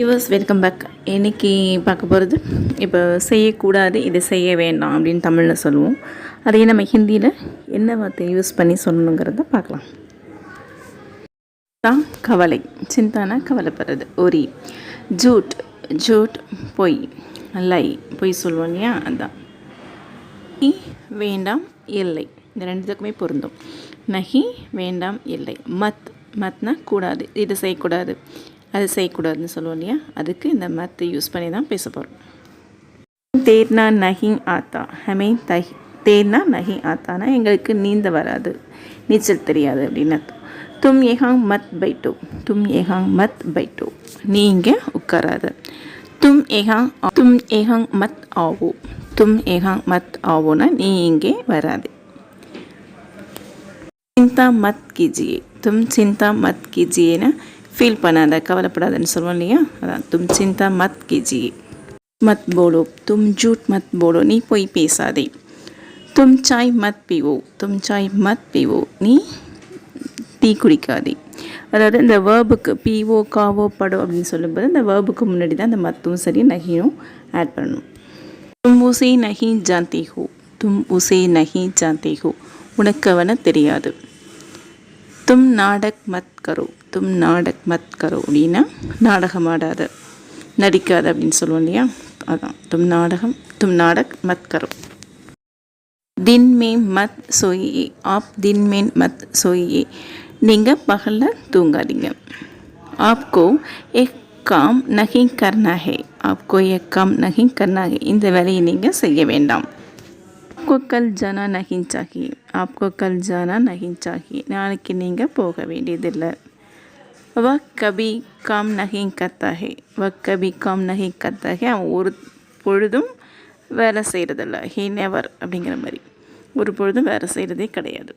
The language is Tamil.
Viewers welcome back. இன்றைக்கி பார்க்க போகிறது இப்போ செய்யக்கூடாது இதை செய்ய வேண்டாம் அப்படின்னு தமிழில் சொல்லுவோம். அதையே நம்ம ஹிந்தியில் என்ன வார்த்தை யூஸ் பண்ணி சொல்லணுங்கிறத பார்க்கலாம். தான் கவலை, சிந்தானா கவலைப்படுறது. ஒரி, ஜூட், ஜூட் பொய், லை பொய் சொல்லுவோம் இல்லையா, அதுதான். வேண்டாம் இல்லை, இந்த ரெண்டுத்துக்குமே பொருந்தும். நஹி வேண்டாம் இல்லை. மத், மத்னா கூடாது, இது செய்யக்கூடாது அது செய்யக்கூடாதுன்னு சொல்லுவோம் இல்லையா, அதுக்கு இந்த மத்தை யூஸ் பண்ணி தான் பேச போகிறோம். தேர்னா நஹி ஆத்தா, ஹமே தேர்னா நஹி ஆத்தானா எங்களுக்கு நீந்த வராது, நீச்சல் தெரியாது அப்படின்னு அர்த்தம். தும் ஏஹாங் மத் பைட்டோ, தும் ஏஹாங் மத் பைட்டோ நீ இங்கே உட்காராத. தும் ஏஹாங் மத் ஆவோ, தும் ஏஹாங் மத் ஆவோனா நீ இங்கே வராது. சிந்தா மத் கீஜியே, தும் சிந்தா மத் கீஜியேனா ஃபீல் பண்ணாத, கவலைப்படாதன்னு சொல்லுவோம் இல்லையா, அதான். தும் சிந்தா மத் கீஜியே. மத் போலோ, தும் ஜூட் மத் போலோ நீ போய் பேசாதே. தும் சாய் மத் பீவோ, தும் சாய் மத் பீவோ நீ டீ குடிக்காதே. அதாவது இந்த வேர்புக்கு பீவோ காவோ படோ அப்படின்னு சொல்லும்போது இந்த வேர்புக்கு முன்னாடி தான் இந்த மத்தும் சரி நகியும் ஆட் பண்ணணும். தும் உசே நஹி ஜான்தே ஹோ, தும் உசே நஹி ஜான்தே ஹோ உனக்கு அவனை தெரியாது. தும் நாடக் மத் கரோ, தும் நாடக் மத் கரோ அப்படின்னா நாடகம் ஆடாத, நடிக்காத அப்படின்னு சொல்லுவோம் இல்லையா, அதான். தும் நாடக் மத் கரோ. தின் மேன் மத் சோயியே, ஆப் தின் மேன் மத் சோயியே நீங்கள் பகலில் தூங்காதீங்க. ஆப்கோ எக் காம் நஹி கர்னா ஹே, ஆப்கோ எக் காம் நஹி கர்னா ஹே இந்த வேலையை நீங்கள் செய்ய வேண்டாம். आपको कल जाना नहीं चाहिए, आपको कल जाना नहीं चाहिए நாளைக்கு நீங்கள் போக வேண்டியதில்லை. वह कभी काम नहीं करता है, वह कभी काम नहीं करता है அவன் ஒரு பொழுதும் வேலை செய்கிறதில்ல. ஹீ நெவர் அப்படிங்கிற மாதிரி ஒரு பொழுதும் வேலை செய்கிறதே கிடையாது.